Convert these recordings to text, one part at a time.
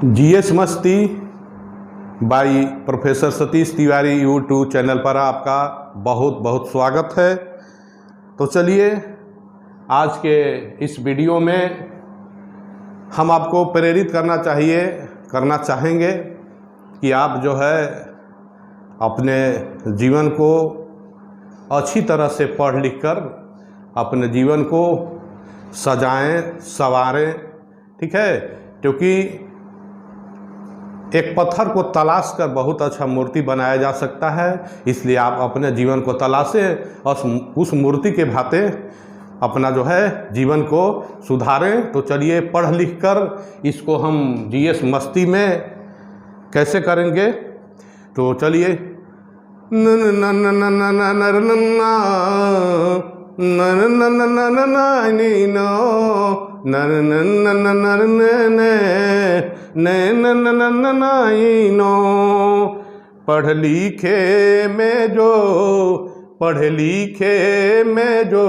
GS मस्ती by professor Satish Tiwari YouTube channel पर आपका बहुत बहुत स्वागत है। तो चलिए आज के इस वीडियो में हम आपको प्रेरित करना चाहेंगे कि आप जो है अपने जीवन को अच्छी तरह से पढ़ लिख कर अपने जीवन को सजाएं संवारें, ठीक है। क्योंकि एक पत्थर को तलाश कर बहुत अच्छा मूर्ति बनाया जा सकता है, इसलिए आप अपने जीवन को तलाशें और उस मूर्ति के भांति अपना जो है जीवन को सुधारें। तो चलिए पढ़ लिख कर इसको हम जीएस मस्ती में कैसे करेंगे, तो चलिए पढ़ लिखे में जो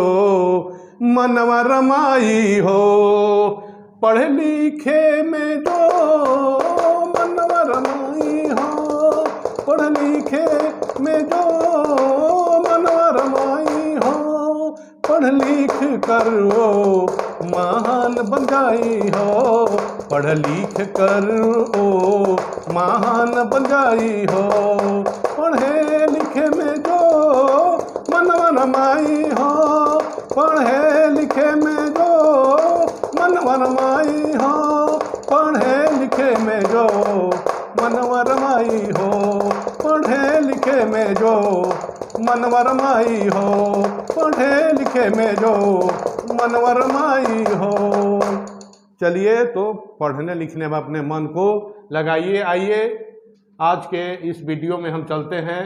मनवा रमाई हो, पढ़ लिखे में जो मनवा रमाई हो, पढ़ लिखे में जो मनवा रमाई हो, पढ़ लिख कर वो महान बन जाई हो, पढ़ लिख कर ओ महान बन जाई हो, पढ़े लिखे में जो मनवा रमाई हो, पढ़े लिखे में जो मनवा रमाई हो, पढ़े लिखे में जो मनवा रमाई हो, पढ़े लिखे में जो मनवा रमाई हो, पढ़े लिखे में जो मनवा रमाई हो। चलिए तो पढ़ने लिखने में अपने मन को लगाइए। आइए आज के इस वीडियो में हम चलते हैं।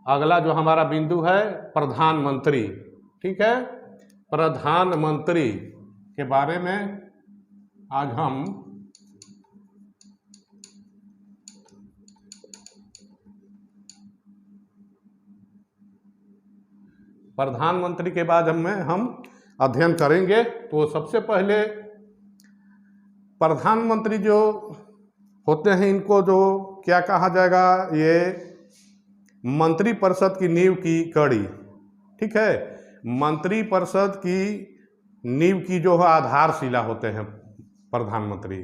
अगला जो हमारा बिंदु है प्रधानमंत्री, ठीक है। प्रधानमंत्री के बारे में आज हम प्रधानमंत्री के बाद हम अध्ययन करेंगे। तो सबसे पहले प्रधानमंत्री जो होते हैं इनको जो क्या कहा जाएगा, ये मंत्रिपरिषद की नींव की कड़ी, ठीक है। मंत्रिपरिषद की नींव की जो है आधारशिला होते हैं प्रधानमंत्री,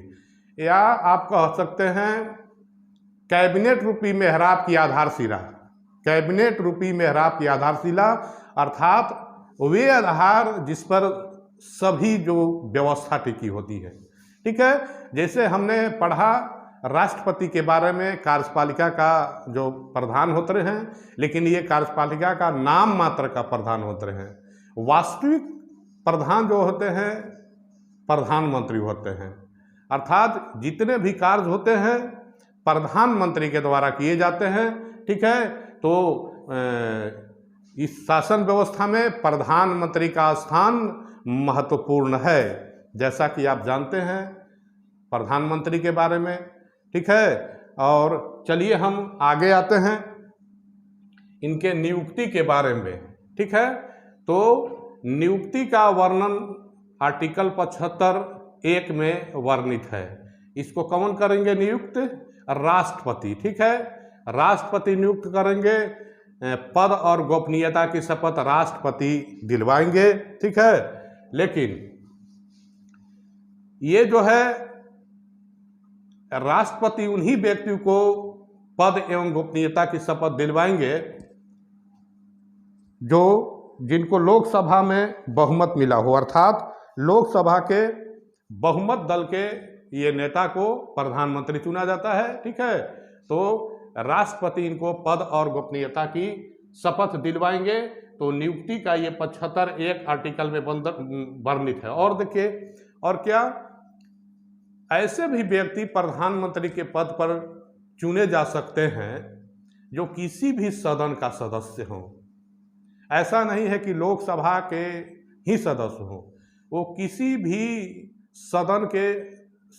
या आप कह सकते हैं कैबिनेट रूपी मेहराब की आधारशिला। कैबिनेट रूपी मेहराब की आधारशिला अर्थात वे आधार जिस पर सभी जो व्यवस्था टिकी होती है, ठीक है। जैसे हमने पढ़ा राष्ट्रपति के बारे में, कार्यपालिका का जो प्रधान होते हैं, लेकिन ये कार्यपालिका का नाम मात्र का प्रधान होते हैं। वास्तविक प्रधान जो होते हैं प्रधानमंत्री होते हैं, अर्थात जितने भी कार्य होते हैं प्रधानमंत्री के द्वारा किए जाते हैं, ठीक है। तो इस शासन व्यवस्था में प्रधानमंत्री का स्थान महत्वपूर्ण है, जैसा कि आप जानते हैं प्रधानमंत्री के बारे में, ठीक है। और चलिए हम आगे आते हैं इनके नियुक्ति के बारे में, ठीक है। तो नियुक्ति का वर्णन आर्टिकल 75(1) में वर्णित है। इसको कौन करेंगे नियुक्त? राष्ट्रपति, ठीक है। राष्ट्रपति नियुक्त करेंगे, पद और गोपनीयता की शपथ राष्ट्रपति दिलवाएंगे, ठीक है। लेकिन ये जो है राष्ट्रपति उन्हीं व्यक्ति को पद एवं गोपनीयता की शपथ दिलवाएंगे जो जिनको लोकसभा में बहुमत मिला हो, अर्थात लोकसभा के बहुमत दल के ये नेता को प्रधानमंत्री चुना जाता है, ठीक है। तो राष्ट्रपति इनको पद और गोपनीयता की शपथ दिलवाएंगे। तो नियुक्ति का ये 75(1) आर्टिकल में वर्णित है। और देखिए, और क्या ऐसे भी व्यक्ति प्रधानमंत्री के पद पर चुने जा सकते हैं जो किसी भी सदन का सदस्य हो। ऐसा नहीं है कि लोकसभा के ही सदस्य हो, वो किसी भी सदन के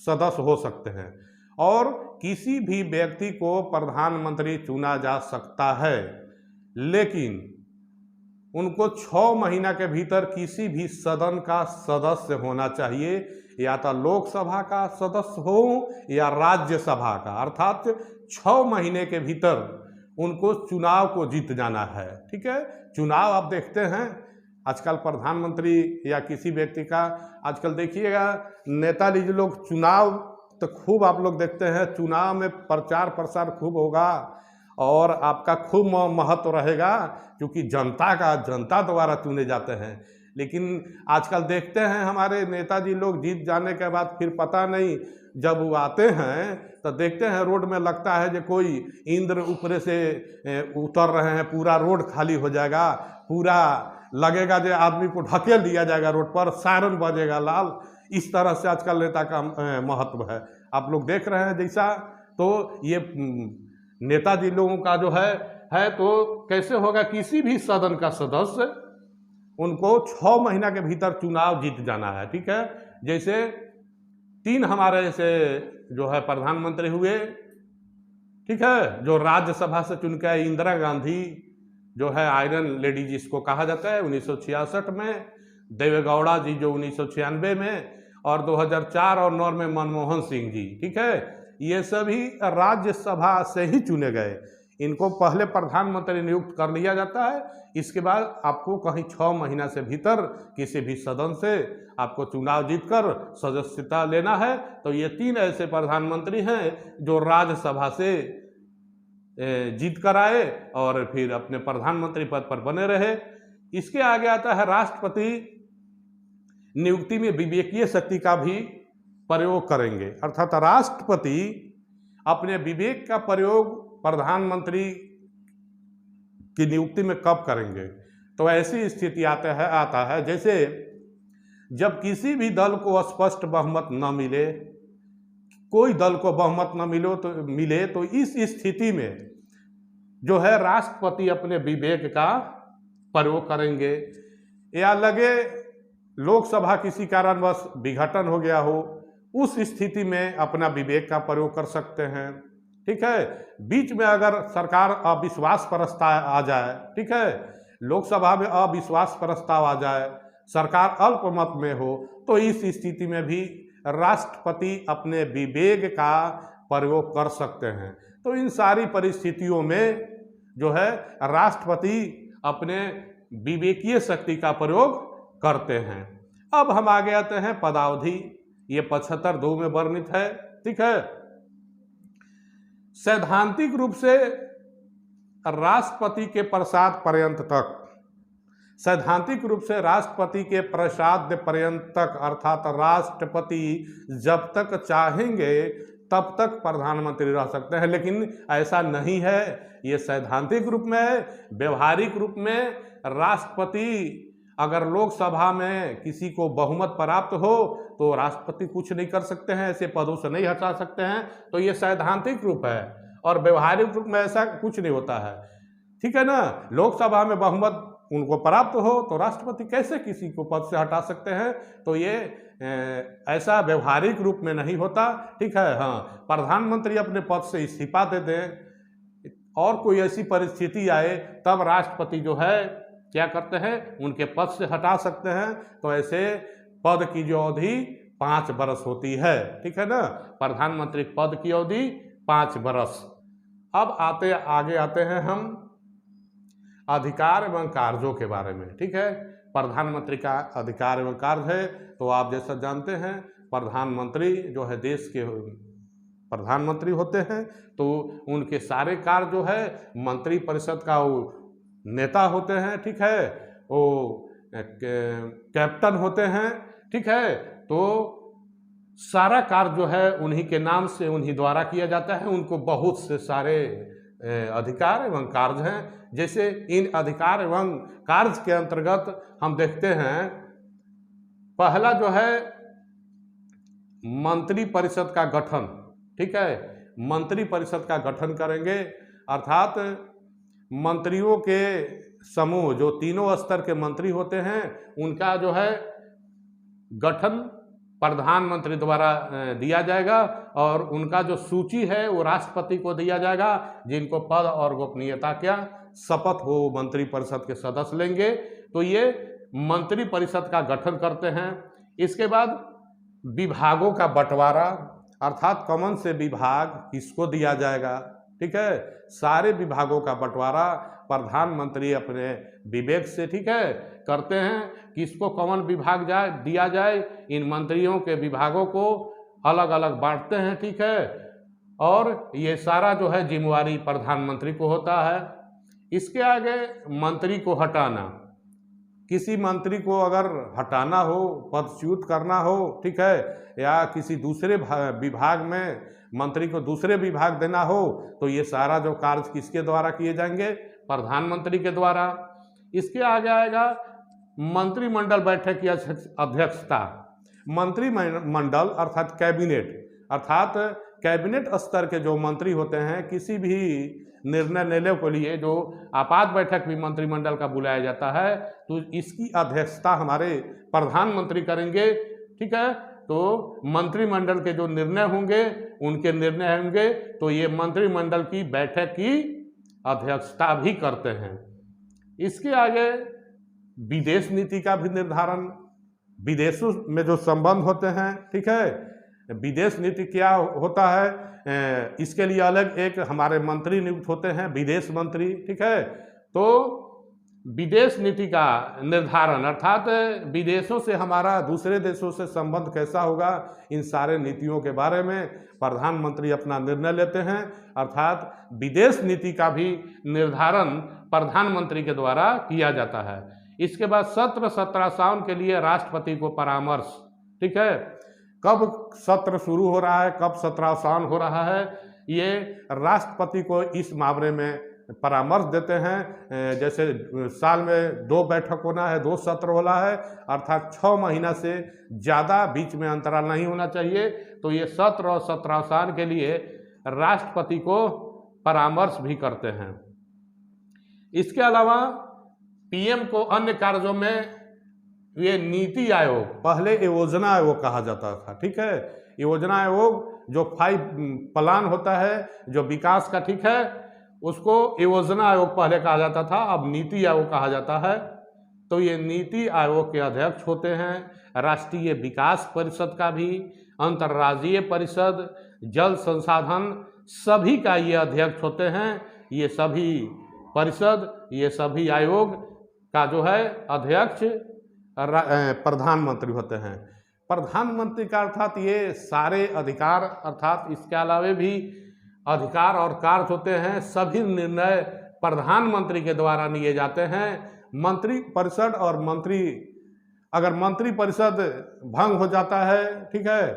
सदस्य हो सकते हैं। और किसी भी व्यक्ति को प्रधानमंत्री चुना जा सकता है, लेकिन उनको 6 महीना के भीतर किसी भी सदन का सदस्य होना चाहिए। या तो लोकसभा का सदस्य हो या राज्यसभा का, अर्थात 6 महीने के भीतर उनको चुनाव को जीत जाना है। ठीक है, चुनाव आप देखते हैं आजकल प्रधानमंत्री या किसी व्यक्ति का, आजकल देखिएगा नेताजी लोग चुनाव तो खूब आप लोग देखते हैं, चुनाव में प्रचार प्रसार खूब होगा और आपका खूब महत्व रहेगा, क्योंकि जनता द्वारा चुने जाते हैं। लेकिन आजकल देखते हैं हमारे नेताजी लोग जीत जाने के बाद फिर पता नहीं, जब वो आते हैं तो देखते हैं रोड में लगता है जो कोई इंद्र ऊपर से उतर रहे हैं, पूरा रोड खाली हो जाएगा, पूरा लगेगा जो आदमी को ढकेल दिया जाएगा रोड पर, सायरन बजेगा लाल। इस तरह से आजकल नेता का महत्व है, आप लोग देख रहे हैं जैसा। तो ये नेताजी लोगों का जो है तो कैसे होगा, किसी भी सदन का सदस्य उनको 6 महीना के भीतर चुनाव जीत जाना है। ठीक है, जैसे 3 हमारे जैसे जो है प्रधानमंत्री हुए, ठीक है, जो राज्यसभा से चुन के इंदिरा गांधी जो है आयरन लेडी जिसको कहा जाता है 1966 में, देवेगौड़ा जी जो 1996 में, और 2004 और 2009 में मनमोहन सिंह जी। ठीक है, ये सभी राज्यसभा से ही चुने गए। इनको पहले प्रधानमंत्री नियुक्त कर लिया जाता है, इसके बाद आपको कहीं 6 महीना से भीतर किसी भी सदन से आपको चुनाव जीतकर सदस्यता लेना है। तो ये 3 ऐसे प्रधानमंत्री हैं जो राज्यसभा से जीत कर आए और फिर अपने प्रधानमंत्री पद पर बने रहे। इसके आगे आता है राष्ट्रपति नियुक्ति में विवेकीय शक्ति का भी प्रयोग करेंगे, अर्थात राष्ट्रपति अपने विवेक का प्रयोग प्रधानमंत्री की नियुक्ति में कब करेंगे। तो ऐसी स्थिति आता है जैसे जब किसी भी दल को स्पष्ट बहुमत न मिले, कोई दल को बहुमत न मिले तो इस स्थिति में जो है राष्ट्रपति अपने विवेक का प्रयोग करेंगे, या लगे लोकसभा किसी कारणवश विघटन हो गया हो, उस स्थिति में अपना विवेक का प्रयोग कर सकते हैं। ठीक है, बीच में अगर सरकार अविश्वास प्रस्ताव आ जाए, ठीक है, लोकसभा में अविश्वास प्रस्ताव आ जाए, सरकार अल्पमत में हो, तो इस स्थिति में भी राष्ट्रपति अपने विवेक का प्रयोग कर सकते हैं। तो इन सारी परिस्थितियों में जो है राष्ट्रपति अपने विवेकीय शक्ति का प्रयोग करते हैं। अब हम आगे आते हैं पदावधि, ये 75(2) में वर्णित है। ठीक है, सैद्धांतिक रूप से राष्ट्रपति के प्रसाद पर्यंत तक, सैद्धांतिक रूप से राष्ट्रपति के प्रसाद पर्यंत तक, अर्थात राष्ट्रपति जब तक चाहेंगे तब तक प्रधानमंत्री रह सकते हैं, लेकिन ऐसा नहीं है। ये सैद्धांतिक रूप में है। व्यवहारिक रूप में राष्ट्रपति अगर लोकसभा में किसी को बहुमत प्राप्त हो तो राष्ट्रपति कुछ नहीं कर सकते हैं, ऐसे पदों से नहीं हटा सकते हैं। तो ये सैद्धांतिक रूप है, और व्यवहारिक रूप में ऐसा कुछ नहीं होता है। ठीक है ना, लोकसभा में बहुमत उनको प्राप्त हो तो राष्ट्रपति कैसे किसी को पद से हटा सकते हैं। तो ये ऐसा व्यवहारिक रूप में नहीं होता। ठीक है, हाँ, प्रधानमंत्री अपने पद से इस्तीफा दे दें और कोई ऐसी परिस्थिति आए तब राष्ट्रपति जो है क्या करते हैं, उनके पद से हटा सकते हैं। तो ऐसे पद की जो अवधि 5 वर्ष होती है। ठीक है ना, प्रधानमंत्री पद की अवधि 5 वर्ष। अब आगे आते हैं हम अधिकार एवं कार्यों के बारे में। ठीक है, प्रधानमंत्री का अधिकार एवं कार्य है, तो आप जैसा जानते हैं प्रधानमंत्री जो है देश के प्रधानमंत्री होते हैं, तो उनके सारे कार्य जो है मंत्री परिषद का वो नेता होते हैं। ठीक है, वो कैप्टन होते हैं। ठीक है, तो सारा कार्य जो है उन्हीं के नाम से, उन्हीं द्वारा किया जाता है। उनको बहुत से सारे अधिकार एवं कार्य हैं। जैसे इन अधिकार एवं कार्य के अंतर्गत हम देखते हैं, पहला जो है मंत्री परिषद का गठन। ठीक है, मंत्री परिषद का गठन करेंगे, अर्थात मंत्रियों के समूह जो तीनों स्तर के मंत्री होते हैं उनका जो है गठन प्रधानमंत्री द्वारा दिया जाएगा, और उनका जो सूची है वो राष्ट्रपति को दिया जाएगा, जिनको पद और गोपनीयता क्या शपथ वो मंत्री परिषद के सदस्य लेंगे। तो ये मंत्री परिषद का गठन करते हैं। इसके बाद विभागों का बंटवारा, अर्थात कौन से विभाग किसको दिया जाएगा, ठीक है, सारे विभागों का बंटवारा प्रधानमंत्री अपने विवेक से, ठीक है, करते हैं। किसको कौन विभाग दिया जाए, इन मंत्रियों के विभागों को अलग अलग बांटते हैं, ठीक है, और ये सारा जो है जिम्मेवारी प्रधानमंत्री को होता है। इसके आगे मंत्री को हटाना, किसी मंत्री को अगर हटाना हो, पदच्युत करना हो, ठीक है, या किसी दूसरे विभाग में मंत्री को दूसरे विभाग देना हो, तो ये सारा जो कार्य किसके द्वारा किए जाएंगे, प्रधानमंत्री के द्वारा। इसके आगे आएगा मंत्रिमंडल बैठक की अध्यक्षता। मंत्रिमंडल अर्थात कैबिनेट, अर्थात कैबिनेट स्तर के जो मंत्री होते हैं, किसी भी निर्णय लेने के लिए जो आपात बैठक भी मंत्रिमंडल का बुलाया जाता है, तो इसकी अध्यक्षता हमारे प्रधानमंत्री करेंगे, ठीक है। तो मंत्रिमंडल के जो निर्णय होंगे, उनके निर्णय होंगे, तो ये मंत्रिमंडल की बैठक की अध्यक्षता भी करते हैं। इसके आगे विदेश नीति का भी निर्धारण, विदेशों में जो संबंध होते हैं, ठीक है, विदेश नीति क्या होता है, इसके लिए अलग एक हमारे मंत्री नियुक्त होते हैं, विदेश मंत्री, ठीक है। तो विदेश नीति का निर्धारण, अर्थात विदेशों से हमारा दूसरे देशों से संबंध कैसा होगा, इन सारे नीतियों के बारे में प्रधानमंत्री अपना निर्णय लेते हैं। अर्थात विदेश नीति का भी निर्धारण प्रधानमंत्री के द्वारा किया जाता है। इसके बाद सत्र 17 सावन के लिए राष्ट्रपति को परामर्श, ठीक है, कब सत्र शुरू हो रहा है, कब 17 सावन हो रहा है, ये राष्ट्रपति को इस मामले में परामर्श देते हैं। जैसे साल में 2 बैठक होना है, 2 सत्र होना है, अर्थात 6 महीना से ज़्यादा बीच में अंतराल नहीं होना चाहिए। तो ये सत्र और 17 साल के लिए राष्ट्रपति को परामर्श भी करते हैं। इसके अलावा पीएम को अन्य कार्यों में ये नीति आयोग, पहले योजना आयोग कहा जाता था, ठीक है, योजना आयोग जो 5 प्लान होता है जो विकास का, ठीक है, उसको योजना आयोग पहले कहा जाता था, अब नीति आयोग कहा जाता है। तो ये नीति आयोग के अध्यक्ष होते हैं। राष्ट्रीय विकास परिषद का भी, अंतर्राज्यीय परिषद, जल संसाधन, सभी का ये अध्यक्ष होते हैं। ये सभी परिषद, ये सभी आयोग का जो है अध्यक्ष प्रधानमंत्री होते हैं। प्रधानमंत्री का अर्थात ये सारे अधिकार, अर्थात इसके अलावा भी अधिकार और कार्य होते हैं, सभी निर्णय प्रधानमंत्री के द्वारा लिए जाते हैं। मंत्री परिषद और मंत्री, अगर मंत्री परिषद भंग हो जाता है, ठीक है,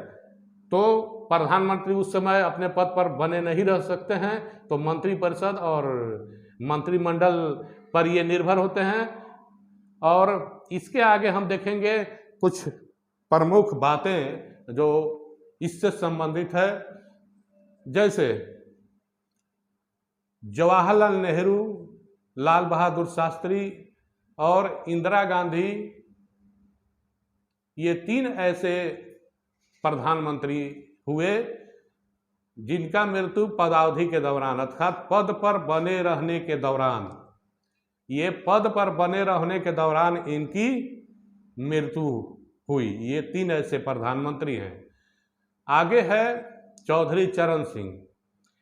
तो प्रधानमंत्री उस समय अपने पद पर बने नहीं रह सकते हैं। तो मंत्री परिषद और मंत्रिमंडल पर ये निर्भर होते हैं। और इसके आगे हम देखेंगे कुछ प्रमुख बातें जो इससे संबंधित है। जैसे जवाहरलाल नेहरू, लाल बहादुर शास्त्री और इंदिरा गांधी, ये 3 ऐसे प्रधानमंत्री हुए जिनका मृत्यु पदावधि के दौरान, अर्थात पद पर बने रहने के दौरान, ये पद पर बने रहने के दौरान इनकी मृत्यु हुई। ये 3 ऐसे प्रधानमंत्री हैं। आगे है चौधरी चरण सिंह।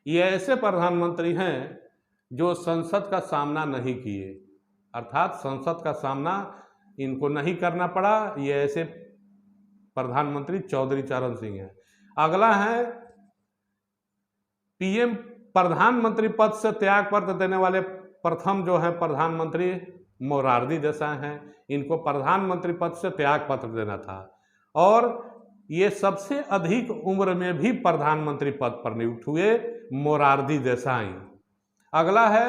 ये ऐसे प्रधानमंत्री हैं जो संसद का सामना नहीं किए, अर्थात संसद का सामना इनको नहीं करना पड़ा। ये ऐसे प्रधानमंत्री चौधरी चरण सिंह हैं। अगला है पीएम, प्रधानमंत्री पद से त्याग पत्र देने वाले प्रथम जो है प्रधानमंत्री मोरारजी देसाई हैं। इनको प्रधानमंत्री पद से त्याग पत्र देना था और ये सबसे अधिक उम्र में भी प्रधानमंत्री पद पर नियुक्त हुए, मोरारजी देसाई। अगला है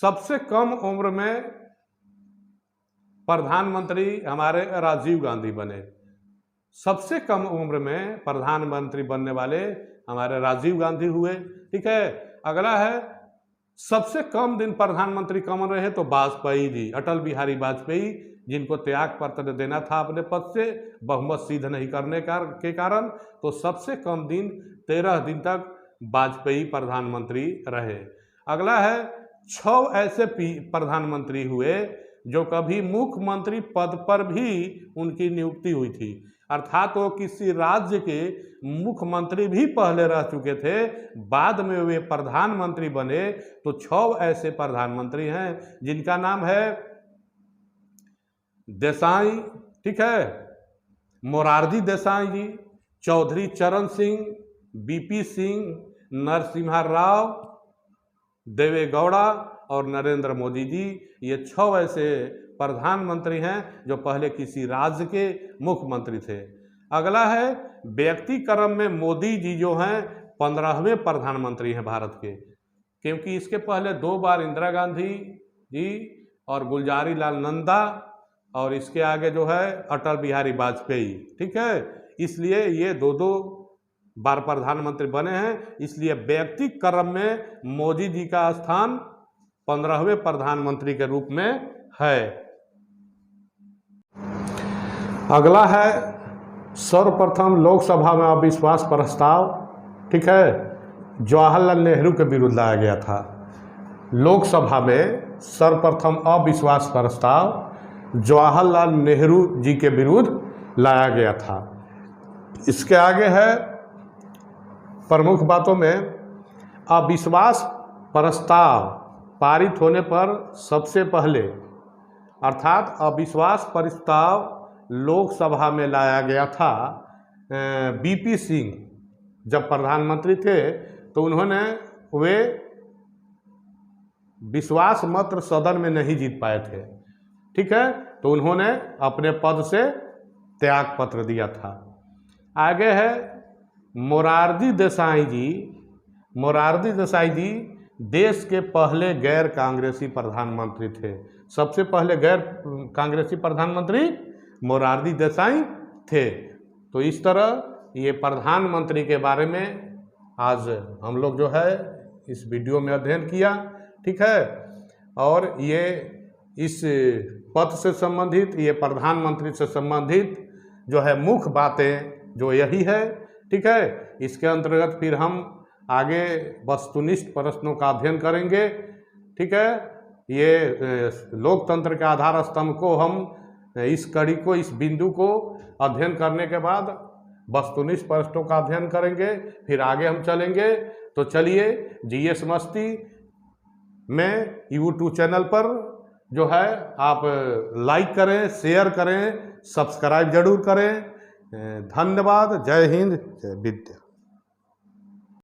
सबसे कम उम्र में प्रधानमंत्री हमारे राजीव गांधी बने। सबसे कम उम्र में प्रधानमंत्री बनने वाले हमारे राजीव गांधी हुए, ठीक है। अगला है सबसे कम दिन प्रधानमंत्री कौन रहे, तो वाजपेयी जी, अटल बिहारी वाजपेयी, जिनको त्याग पत्र देना था अपने पद से बहुमत सिद्ध नहीं करने के कारण। तो सबसे कम दिन 13 दिन तक वाजपेयी प्रधानमंत्री रहे। अगला है 6 ऐसे प्रधानमंत्री हुए जो कभी मुख्यमंत्री पद पर भी उनकी नियुक्ति हुई थी। अर्थात वो किसी राज्य के मुख्यमंत्री भी पहले रह चुके थे, बाद में वे प्रधानमंत्री बने। तो 6 ऐसे प्रधानमंत्री हैं जिनका नाम है देसाई, ठीक है, मोरारजी देसाई जी, चौधरी चरण सिंह, बीपी सिंह, नरसिम्हा राव, देवेगौड़ा और नरेंद्र मोदी जी। ये 6 ऐसे प्रधानमंत्री हैं जो पहले किसी राज्य के मुख्यमंत्री थे। अगला है व्यक्ति क्रम में मोदी जी जो हैं 15वें प्रधानमंत्री हैं भारत के, क्योंकि इसके पहले 2 बार इंदिरा गांधी जी और गुलजारी लाल नंदा, और इसके आगे जो है अटल बिहारी वाजपेयी, ठीक है। इसलिए ये 2 बार प्रधानमंत्री बने हैं। इसलिए व्यक्ति क्रम में मोदी जी का स्थान 15वें प्रधानमंत्री के रूप में है। अगला है सर्वप्रथम लोकसभा में अविश्वास प्रस्ताव, ठीक है, जवाहरलाल नेहरू के विरुद्ध लाया गया था। लोकसभा में सर्वप्रथम अविश्वास प्रस्ताव जवाहरलाल नेहरू जी के विरुद्ध लाया गया था। इसके आगे है प्रमुख बातों में अविश्वास प्रस्ताव पारित होने पर सबसे पहले, अर्थात अविश्वास प्रस्ताव लोकसभा में लाया गया था बीपी सिंह जब प्रधानमंत्री थे, तो उन्होंने वे विश्वास मत सदन में नहीं जीत पाए थे, ठीक है, तो उन्होंने अपने पद से त्याग पत्र दिया था। आगे है मोरारजी देसाई जी। मोरारजी देसाई जी देश के पहले गैर कांग्रेसी प्रधानमंत्री थे। सबसे पहले गैर कांग्रेसी प्रधानमंत्री मोरारजी देसाई थे। तो इस तरह ये प्रधानमंत्री के बारे में आज हम लोग जो है इस वीडियो में अध्ययन किया, ठीक है। और ये इस पद से संबंधित, ये प्रधानमंत्री से संबंधित जो है मुख्य बातें जो यही है, ठीक है। इसके अंतर्गत फिर हम आगे वस्तुनिष्ठ प्रश्नों का अध्ययन करेंगे, ठीक है। ये लोकतंत्र के आधार स्तंभ को हम इस कड़ी को, इस बिंदु को अध्ययन करने के बाद वस्तुनिष्ठ प्रश्नों का अध्ययन करेंगे, फिर आगे हम चलेंगे। तो चलिए जीएस मस्ती में यूट्यूब चैनल पर जो है आप लाइक करें, शेयर करें, सब्सक्राइब जरूर करें। धन्यवाद। जय हिंद, जय विद्या।